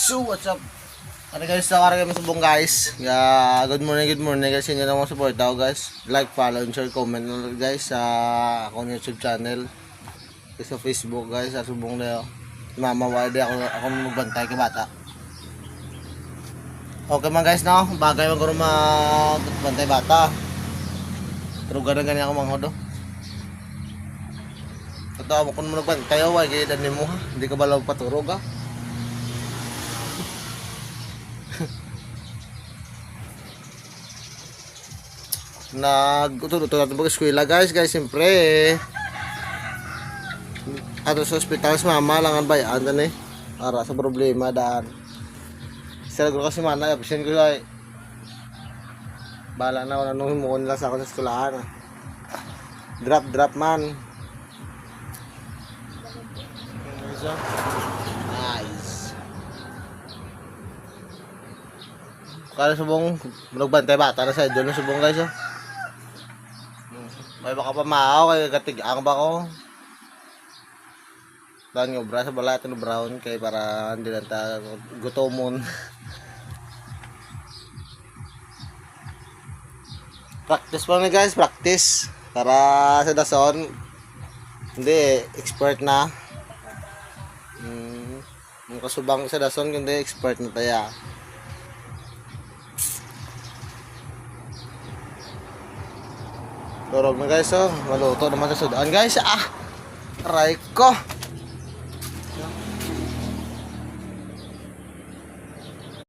So what's up? Ano guys, nakara kami sa buong guys. Good morning guys. Hindi na mga support ako guys. Like, follow, and share, comment na guys sa akong YouTube channel. Sa Facebook guys, sa subong na yun. Mama, wala ako magbantay kay bata. Okay man guys, no? Bagay mo magbantay bata. Pero ganun ako mga hodo. Katawa mo kung magbantay ako, kaya danin mo ha. Hindi ka balaw paturog ha. Nagtutulog natin pag-eskwela guys, siyempre ato sa ospital si mama lang ang bayan dan para sa problema daan sila ko kasi mana absent ko ay bala na wala nung himuon lang sa ako sa eskwelahan drop man nice kaya subong magbantay bata na sa idol na subong guys may baka pa maaw kay katig-ang ba ko. Dan nga bra sa balat no brown kay para hindi lang ta gutomon. Practice pa na guys, practice para sa dason. Hindi expert na. Yung kasubang sa dason kundi expert na taya. Turog na guys, maluto naman sa sudan guys. Aray ko.